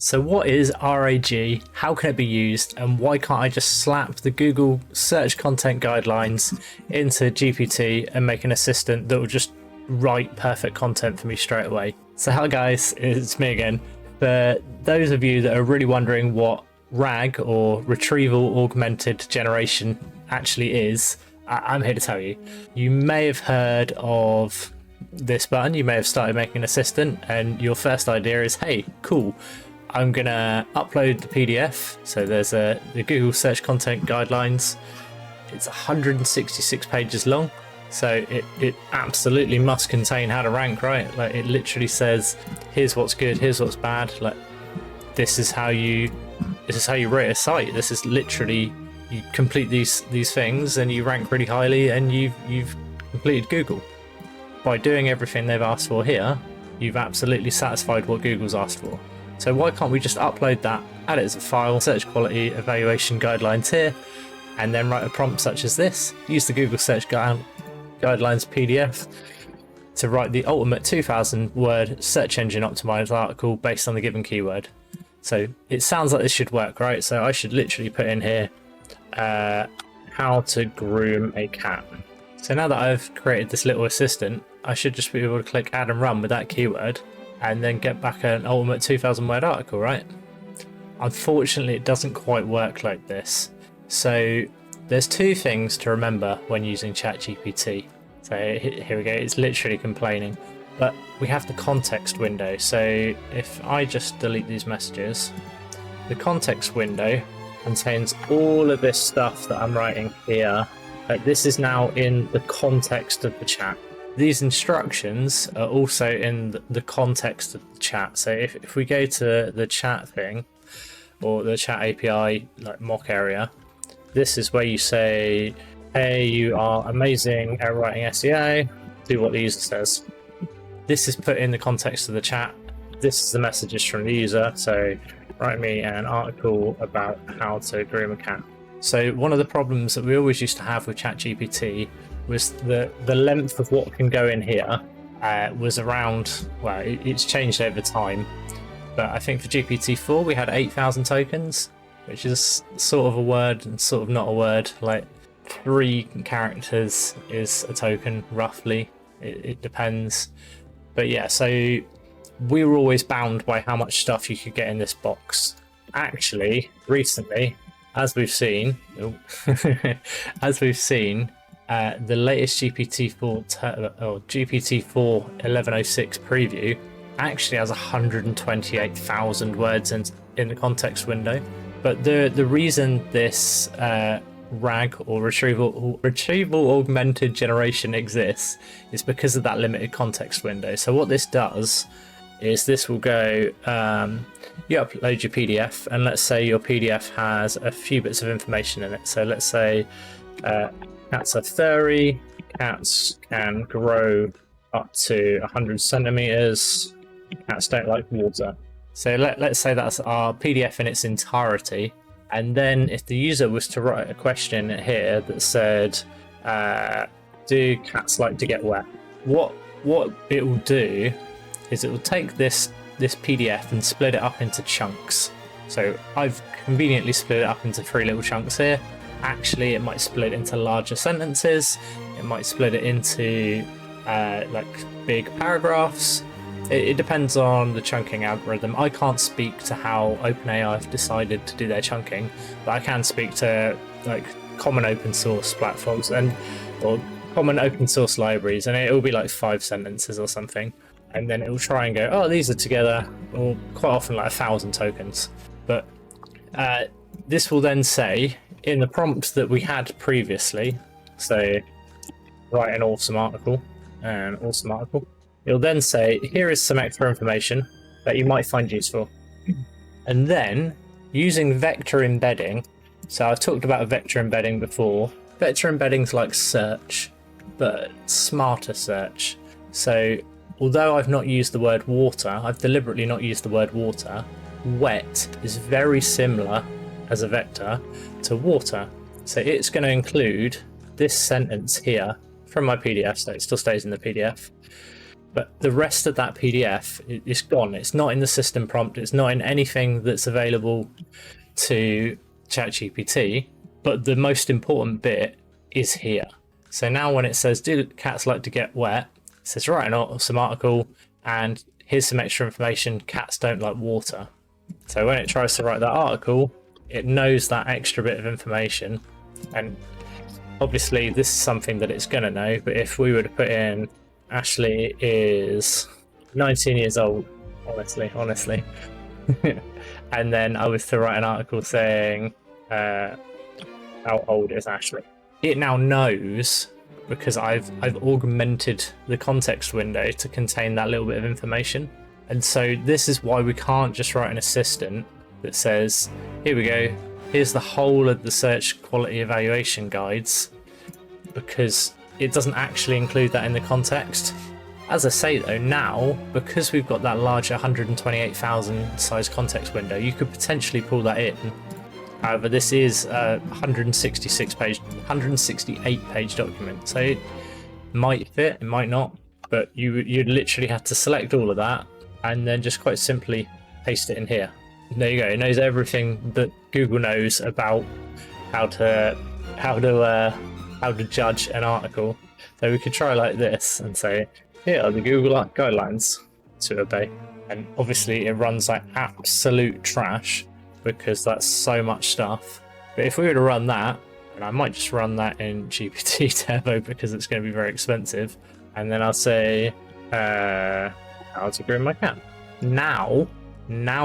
So what is RAG, how can it be used, and why can't I just slap the Google search content guidelines into GPT and make an assistant that will just write perfect content for me straight away? So hi guys, it's me again. For those of you that are really wondering what RAG or Retrieval Augmented Generation actually is, I'm here to tell you. You may have heard of this button, you may have started making an assistant and your first idea is, hey, cool, I'm gonna upload the PDF. So there's the Google Search Content Guidelines. It's 166 pages long, so it absolutely must contain how to rank, right? Like, it literally says, here's what's good, here's what's bad. Like, this is how you rate a site. This is literally, you complete these things and you rank really highly, and you've completed Google. By doing everything they've asked for here, you've absolutely satisfied what Google's asked for. So why can't we just upload that, add it as a file, search quality evaluation guidelines here, and then write a prompt such as this? Use the Google Search Guidelines PDF to write the ultimate 2,000 word search engine optimized article based on the given keyword. So it sounds like this should work, right? So I should literally put in here, how to groom a cat. So now that I've created this little assistant, I should just be able to click add and run with that keyword and then get back an ultimate 2,000 word article, right? Unfortunately, it doesn't quite work like this. So there's two things to remember when using ChatGPT. So here we go, it's literally complaining. But we have the context window. So if I just delete these messages, the context window contains all of this stuff that I'm writing here. This is now in the context of the chat. These instructions are also in the context of the chat. So if we go to the chat thing, or the chat API like mock area, this is where you say, hey, you are amazing at writing SEO, do what the user says. This is put in the context of the chat. This is the messages from the user. So write me an article about how to groom a cat. So one of the problems that we always used to have with ChatGPT was the length of what can go in here was around, well, it's changed over time, but I think for GPT-4 we had 8,000 tokens, which is sort of a word and sort of not a word. Like 3 characters is a token, roughly. It depends. But yeah, so we were always bound by how much stuff you could get in this box. Actually, recently, as we've seen, the latest GPT-4 1106 preview actually has 128,000 words in the context window. But the reason this RAG or Retrieval Augmented Generation exists is because of that limited context window. So what this does is this will go, you upload your PDF, and let's say your PDF has a few bits of information in it. So let's say cats are furry, cats can grow up to 100 centimeters, cats don't like water. So let's say that's our PDF in its entirety. And then if the user was to write a question here that said, do cats like to get wet? What it will do is it will take this PDF and split it up into chunks. So I've conveniently split it up into 3 little chunks here. Actually, it might split into larger sentences. It might split it into like big paragraphs. It depends on the chunking algorithm. I can't speak to how OpenAI have decided to do their chunking, but I can speak to like common open source platforms or common open source libraries, and it will be like 5 sentences or something. And then it will try and go, oh, these are together, or quite often like 1,000 tokens. But this will then say, in the prompt that we had previously, so write an awesome article, it'll then say, here is some extra information that you might find useful. And then, using vector embedding, so I've talked about vector embedding before. Vector embedding's like search, but smarter search. So although I've not used the word water, I've deliberately not used the word water, wet is very similar as a vector to water. So it's going to include this sentence here from my PDF, so it still stays in the PDF. but the rest of that PDF is gone. It's not in the system prompt. It's not in anything that's available to ChatGPT. But the most important bit is here. So now when it says, do cats like to get wet? It says, write an awesome article, and here's some extra information. Cats don't like water. So when it tries to write that article, it knows that extra bit of information. And obviously this is something that it's going to know. But if we were to put in, Ashley is 19 years old, honestly. And then I was to write an article saying, how old is Ashley? It now knows, because I've augmented the context window to contain that little bit of information. And so this is why we can't just write an assistant that says, here we go, here's the whole of the search quality evaluation guides, because it doesn't actually include that in the context. As I say though, now, because we've got that larger 128,000 size context window, you could potentially pull that in. However, this is a 168 page document, so it might fit, it might not, but you'd literally have to select all of that and then just quite simply paste it in here. There you go. It knows everything that Google knows about how to judge an article. So we could try like this and say, here are the Google guidelines to obey. And obviously it runs like absolute trash, because that's so much stuff. But if we were to run that, and I might just run that in GPT Turbo because it's going to be very expensive, and then I'll say how to groom my cat. Now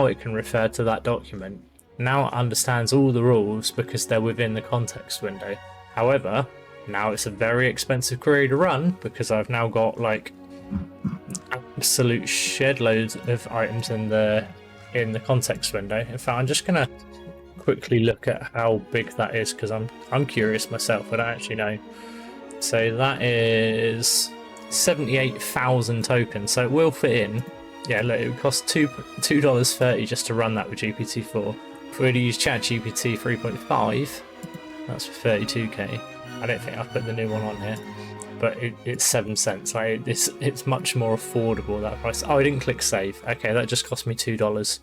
it can refer to that document. Now it understands all the rules because they're within the context window. However, now it's a very expensive query to run because I've now got like absolute shed loads of items in the context window. In fact, I'm just gonna quickly look at how big that is because I'm curious myself. I don't actually know. So that is 78,000 tokens. So it will fit in. Yeah, look, it would cost $2.30 just to run that with GPT-4. If we were to use ChatGPT 3.5, that's for 32k. I don't think I've put the new one on here, but it's 7 cents. Like it's much more affordable, that price. Oh, I didn't click save. Okay, that just cost me $2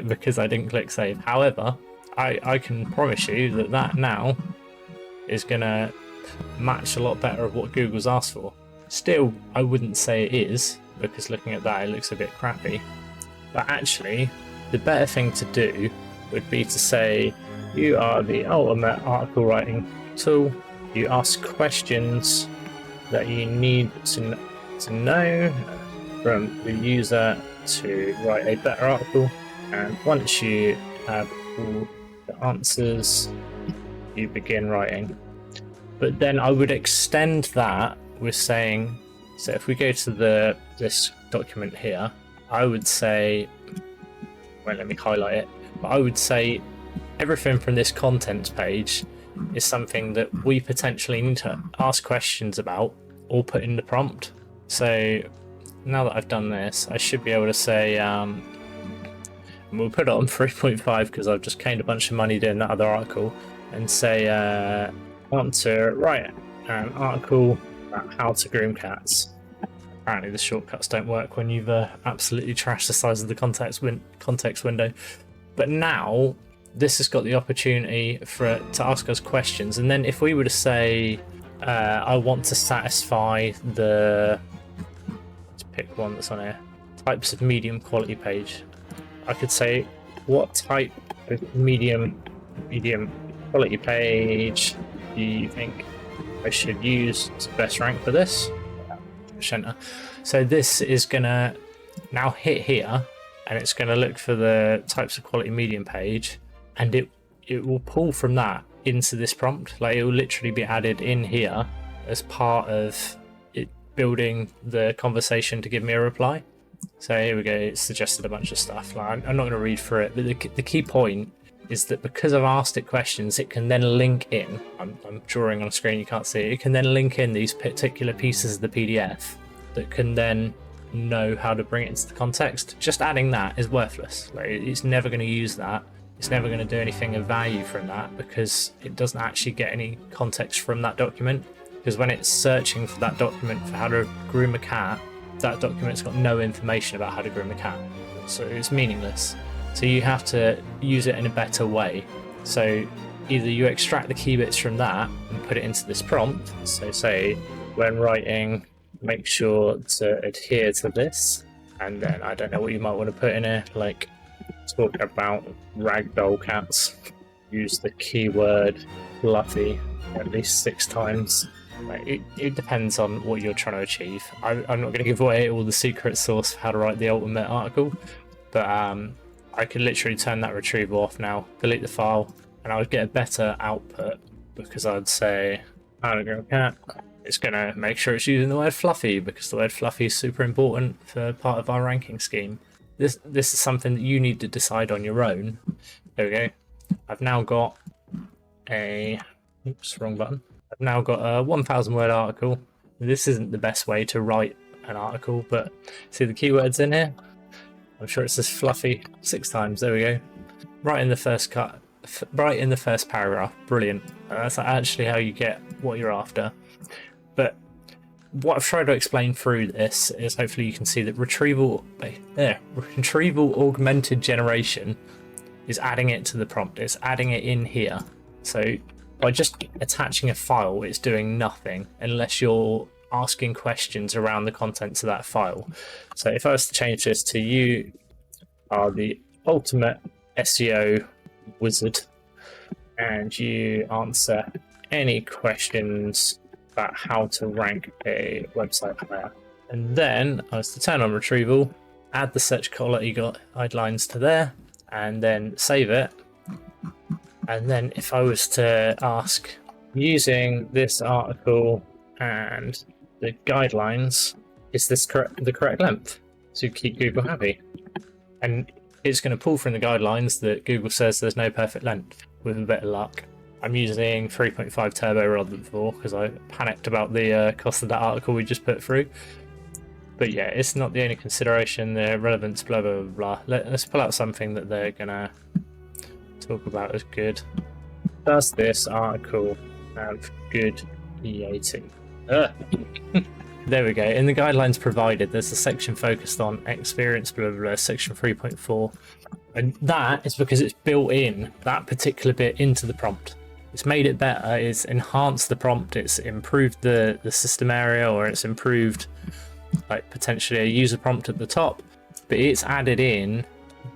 because I didn't click save. However, I can promise you that now is gonna match a lot better of what Google's asked for. Still, I wouldn't say it is, because looking at that, it looks a bit crappy. But actually, the better thing to do would be to say, you are the ultimate article writing tool. You ask questions that you need to know from the user to write a better article. And once you have all the answers, you begin writing. But then I would extend that with saying, so if we go to this document here, I would say, well, let me highlight it, but I would say everything from this contents page is something that we potentially need to ask questions about or put in the prompt. So now that I've done this, I should be able to say, and we'll put it on 3.5 because I've just gained a bunch of money doing that other article, and say, I want to write an article about how to groom cats. Apparently the shortcuts don't work when you've absolutely trashed the size of the context window. But now this has got the opportunity for it to ask us questions, and then if we were to say, I want to satisfy let's pick one that's on here, types of medium quality page. I could say, what type of medium quality page do you think I should use to best rank for this? Enter. So this is gonna now hit here, and it's gonna look for the types of quality medium page, and it will pull from that into this prompt. Like, it will literally be added in here as part of it building the conversation to give me a reply. So here we go, it's suggested a bunch of stuff. Like, I'm not going to read through it, but the key point is that because I've asked it questions, it can then link in, I'm drawing on a screen, you can't see it, it can then link in these particular pieces of the PDF that can then know how to bring it into the context. Just adding that is worthless. Like, it's never going to use that. It's never going to do anything of value from that because it doesn't actually get any context from that document. Because when it's searching for that document for how to groom a cat, that document's got no information about how to groom a cat, so it's meaningless. So you have to use it in a better way. So either you extract the key bits from that and put it into this prompt. So say, when writing, make sure to adhere to this. And then I don't know what you might want to put in here, like talk about ragdoll cats. Use the keyword fluffy at least 6 times. Like, it depends on what you're trying to achieve. I'm not going to give away all the secret sauce for how to write the ultimate article, but I could literally turn that retrieval off now, delete the file, and I would get a better output, because I'd say, how to groom a cat. It's going to make sure it's using the word fluffy, because the word fluffy is super important for part of our ranking scheme. This is something that you need to decide on your own. There we go. I've now got a... Oops, wrong button. I've now got a 1,000 word article. This isn't the best way to write an article, but see the keywords in here? I'm sure it says fluffy 6 times. There we go. Right in the first cut, right in the first paragraph. Brilliant. That's actually how you get what you're after. But what I've tried to explain through this is hopefully you can see that retrieval augmented generation is adding it to the prompt. It's adding it in here. So by just attaching a file, it's doing nothing unless you're asking questions around the contents of that file. So if I was to change this to, you are the ultimate SEO wizard and you answer any questions about how to rank a website higher. And then I was to turn on retrieval, add the search quality guidelines to there, and then save it. And then if I was to ask, using this article and the guidelines, is this the correct length to keep Google happy? And it's going to pull from the guidelines that Google says there's no perfect length, with a bit of luck. I'm using 3.5 turbo rather than 4 because I panicked about the cost of that article we just put through. But yeah, it's not the only consideration, the relevance, blah, blah, blah, blah. Let's pull out something that they're going to talk about as good. Does this article have good EAT? There we go. In the guidelines provided, there's a section focused on experience, blah, blah, blah, section 3.4. And that is because it's built in that particular bit into the prompt. It's made it better, it's enhanced the prompt, it's improved the system area, or it's improved like potentially a user prompt at the top, but it's added in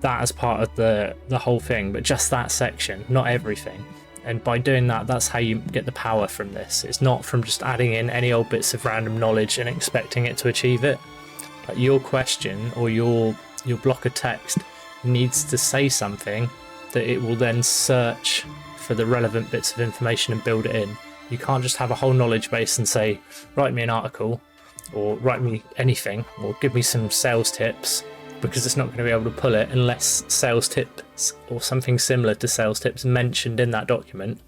that as part of the whole thing, but just that section, not everything. And by doing that, that's how you get the power from this. It's not from just adding in any old bits of random knowledge and expecting it to achieve it. Like your question or your block of text needs to say something that it will then search for the relevant bits of information and build it in. You can't just have a whole knowledge base and say, write me an article or write me anything or give me some sales tips, because it's not going to be able to pull it unless sales tips or something similar to sales tips mentioned in that document,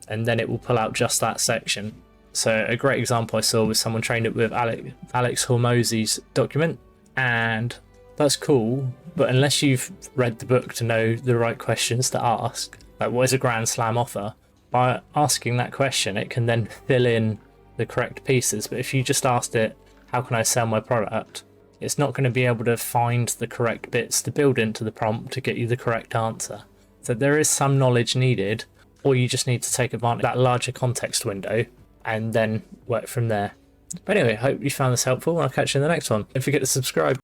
and then it will pull out just that section. So a great example I saw was someone trained it with Alex Hormozi's document, and that's cool, but unless you've read the book to know the right questions to ask, like what is a Grand Slam offer, by asking that question it can then fill in the correct pieces. But if you just asked it, how can I sell my product, it's not going to be able to find the correct bits to build into the prompt to get you the correct answer. So there is some knowledge needed, or you just need to take advantage of that larger context window and then work from there. But anyway, hope you found this helpful, and I'll catch you in the next one. Don't forget to subscribe.